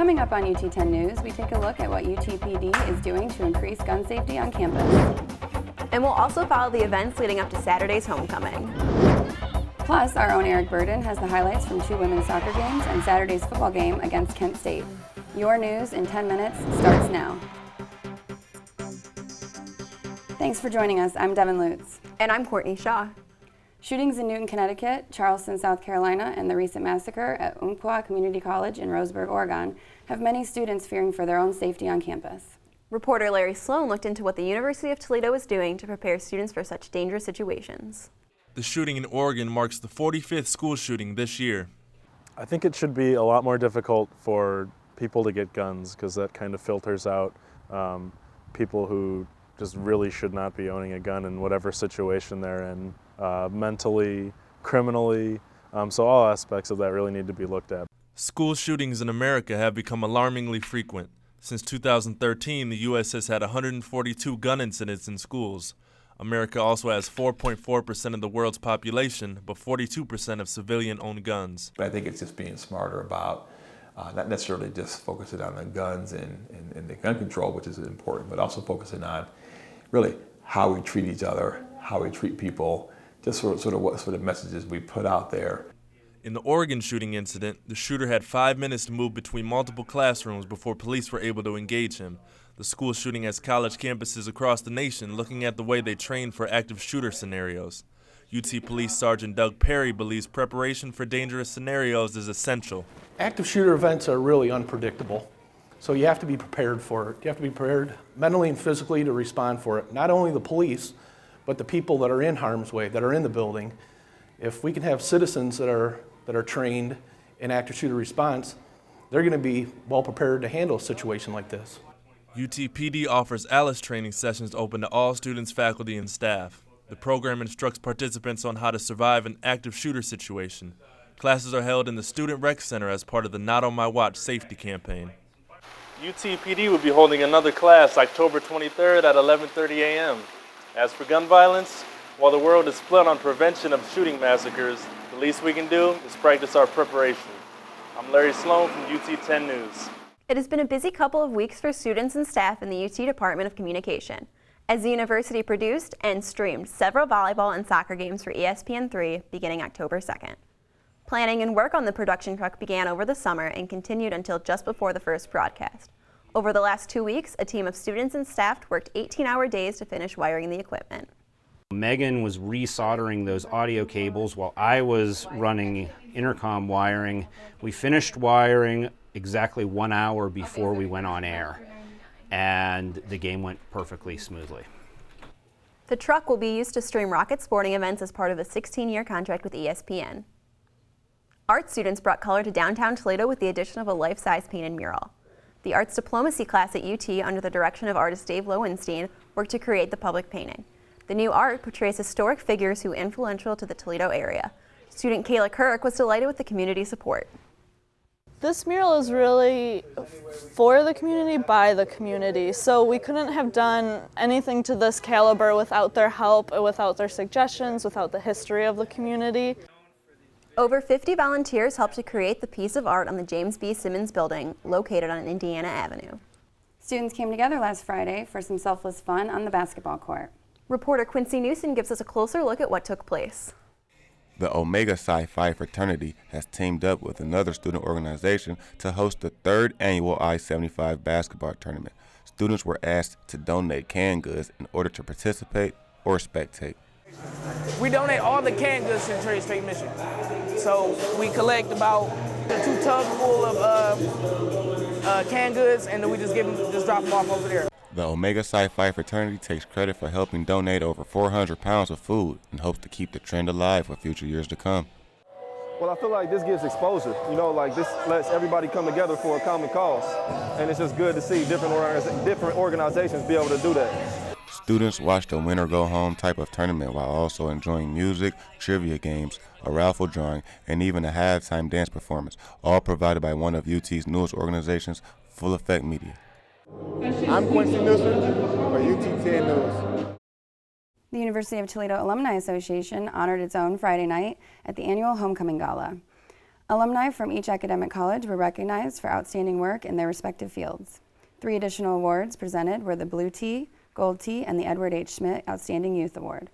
Coming up on UT 10 News, we take a look at what UTPD is doing to increase gun safety on campus. And we'll also follow the events leading up to Saturday's homecoming. Plus, our own Eric Burden has the highlights from 2 women's soccer games and Saturday's football game against Kent State. Your news in 10 minutes starts now. Thanks for joining us. I'm Devan Lutz. And I'm Courtney Shaw. Shootings in Newton, Connecticut, Charleston, South Carolina, and the recent massacre at Umpqua Community College in Roseburg, Oregon, have many students fearing for their own safety on campus. Reporter Larry Sloan looked into what the University of Toledo is doing to prepare students for such dangerous situations. The shooting in Oregon marks the 45th school shooting this year. I think it should be a lot more difficult for people to get guns because that kind of filters out people who just really should not be owning a gun in whatever situation they're in, mentally, criminally. So all aspects of that really need to be looked at. School shootings in America have become alarmingly frequent. Since 2013, the U.S. has had 142 gun incidents in schools. America also has 4.4% of the world's population, but 42% of civilian-owned guns. I think it's just being smarter about not necessarily just focusing on the guns and the gun control, which is important, but also focusing on really how we treat each other, how we treat people, just sort of what sort of messages we put out there. In the Oregon shooting incident, the shooter had 5 minutes to move between multiple classrooms before police were able to engage him. The school shooting has college campuses across the nation looking at the way they train for active shooter scenarios. UT Police Sergeant Doug Perry believes preparation for dangerous scenarios is essential. Active shooter events are really unpredictable, so you have to be prepared for it. You have to be prepared mentally and physically to respond for it. Not only the police, but the people that are in harm's way, that are in the building. If we can have citizens that are trained in active shooter response, they're going to be well prepared to handle a situation like this. UTPD offers ALICE training sessions open to all students, faculty, and staff. The program instructs participants on how to survive an active shooter situation. Classes are held in the Student Rec Center as part of the Not on My Watch safety campaign. UTPD will be holding another class October 23rd at 11:30 a.m. As for gun violence, while the world is split on prevention of shooting massacres, the least we can do is practice our preparation. I'm Larry Sloan from UT 10 News. It has been a busy couple of weeks for students and staff in the UT Department of Communication, as the university produced and streamed several volleyball and soccer games for ESPN3 beginning October 2nd. Planning and work on the production truck began over the summer and continued until just before the first broadcast. Over the last 2 weeks, a team of students and staff worked 18-hour days to finish wiring the equipment. Megan was resoldering those audio cables while I was running intercom wiring. We finished wiring exactly 1 hour before we went on air, and the game went perfectly smoothly. The truck will be used to stream Rocket sporting events as part of a 16-year contract with ESPN. Art students brought color to downtown Toledo with the addition of a life-size painted mural. The Arts Diplomacy class at UT, under the direction of artist Dave Lowenstein, worked to create the public painting. The new art portrays historic figures who were influential to the Toledo area. Student Kayla Kirk was delighted with the community support. This mural is really for the community, by the community, so we couldn't have done anything to this caliber without their help, without their suggestions, without the history of the community. Over 50 volunteers helped to create the piece of art on the James B. Simmons building located on Indiana Avenue. Students came together last Friday for some selfless fun on the basketball court. Reporter Quincy Newson gives us a closer look at what took place. The Omega Psi Phi fraternity has teamed up with another student organization to host the 3rd annual I-75 basketball tournament. Students were asked to donate canned goods in order to participate or spectate. We donate all the canned goods to the Trade State Mission. So we collect about 2 tubs full of canned goods, and then we just drop them off over there. The Omega Psi Phi fraternity takes credit for helping donate over 400 pounds of food and hopes to keep the trend alive for future years to come. Well, I feel like this gives exposure. You know, like this lets everybody come together for a common cause. And it's just good to see different organizations be able to do that. Students watched a win-or-go-home type of tournament while also enjoying music, trivia games, a raffle drawing, and even a halftime dance performance, all provided by one of UT's newest organizations, Full Effect Media. I'm Quincy Newsom for UT 10 News. The University of Toledo Alumni Association honored its own Friday night at the annual Homecoming Gala. Alumni from each academic college were recognized for outstanding work in their respective fields. 3 additional awards presented were the Blue Tea, Gold Tea, and the Edward H. Schmidt Outstanding Youth Award.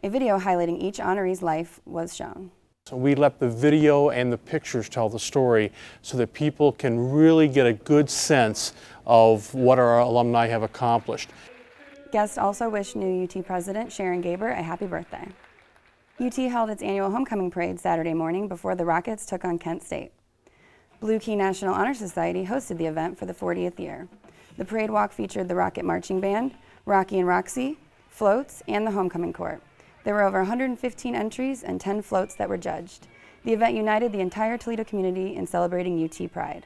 A video highlighting each honoree's life was shown. So we let the video and the pictures tell the story so that people can really get a good sense of what our alumni have accomplished. Guests also wished new UT President Sharon Gaber a happy birthday. UT held its annual homecoming parade Saturday morning before the Rockets took on Kent State. Blue Key National Honor Society hosted the event for the 40th year. The parade walk featured the Rocket Marching Band, Rocky and Roxy, floats, and the homecoming court. There were over 115 entries and 10 floats that were judged. The event united the entire Toledo community in celebrating UT Pride.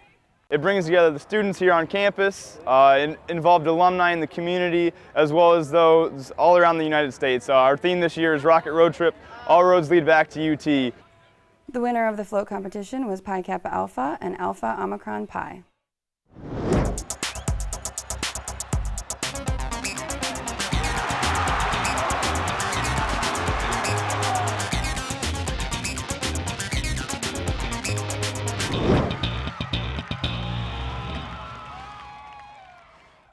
It brings together the students here on campus, involved alumni in the community, as well as those all around the United States. Our theme this year is Rocket Road Trip, all roads lead back to UT. The winner of the float competition was Pi Kappa Alpha and Alpha Omicron Pi.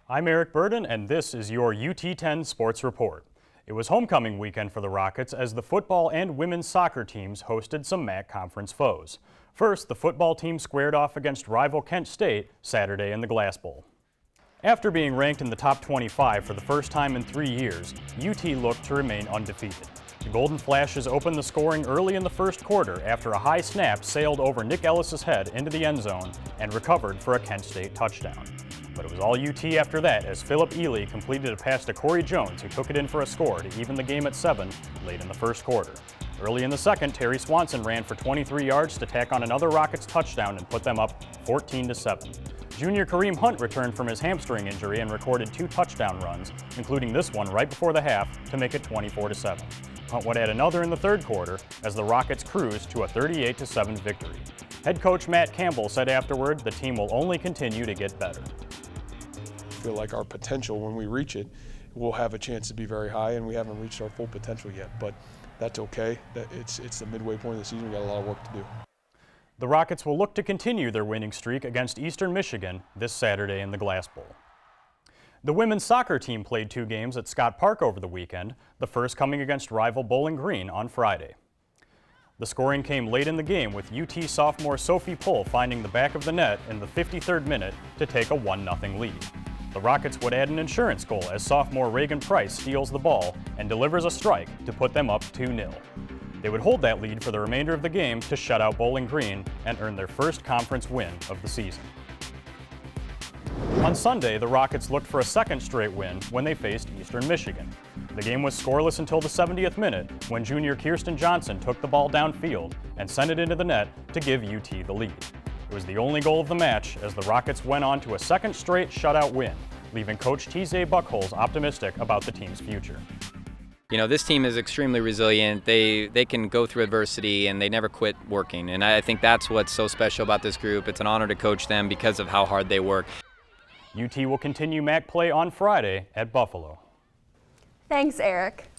I'm Eric Burden, and this is your UT10 Sports Report. It was homecoming weekend for the Rockets as the football and women's soccer teams hosted some MAC conference foes. First, the football team squared off against rival Kent State Saturday in the Glass Bowl. After being ranked in the top 25 for the first time in 3 years, UT looked to remain undefeated. The Golden Flashes opened the scoring early in the first quarter after a high snap sailed over Nick Ellis's head into the end zone and recovered for a Kent State touchdown. But it was all UT after that as Philip Ely completed a pass to Corey Jones, who took it in for a score to even the game at 7 late in the first quarter. Early in the second, Terry Swanson ran for 23 yards to tack on another Rockets touchdown and put them up 14-7. Junior Kareem Hunt returned from his hamstring injury and recorded 2 touchdown runs, including this one right before the half to make it 24-7. Hunt would add another in the third quarter as the Rockets cruised to a 38-7 victory. Head coach Matt Campbell said afterward the team will only continue to get better. I feel like our potential, when we reach it, we'll have a chance to be very high, and we haven't reached our full potential yet, but that's okay. It's the midway point of the season. We've got a lot of work to do. The Rockets will look to continue their winning streak against Eastern Michigan this Saturday in the Glass Bowl. The women's soccer team played 2 games at Scott Park over the weekend, the first coming against rival Bowling Green on Friday. The scoring came late in the game with UT sophomore Sophie Pull finding the back of the net in the 53rd minute to take a 1-0 lead. The Rockets would add an insurance goal as sophomore Reagan Price steals the ball and delivers a strike to put them up 2-0. They would hold that lead for the remainder of the game to shut out Bowling Green and earn their first conference win of the season. On Sunday, the Rockets looked for a second straight win when they faced Eastern Michigan. The game was scoreless until the 70th minute when junior Kirsten Johnson took the ball downfield and sent it into the net to give UT the lead. It was the only goal of the match as the Rockets went on to a second straight shutout win, leaving Coach T.J. Buchholz optimistic about the team's future. You know, this team is extremely resilient. They can go through adversity and they never quit working. And I think that's what's so special about this group. It's an honor to coach them because of how hard they work. UT will continue MAC play on Friday at Buffalo. Thanks, Eric.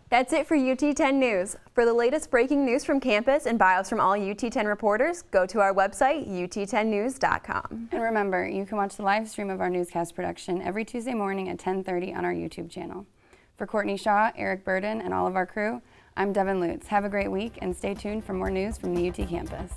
That's it for UT10 News. For the latest breaking news from campus and bios from all UT10 reporters, go to our website, ut10news.com. And remember, you can watch the live stream of our newscast production every Tuesday morning at 10:30 on our YouTube channel. For Courtney Shaw, Eric Burden, and all of our crew, I'm Devan Lutz. Have a great week and stay tuned for more news from the UT campus.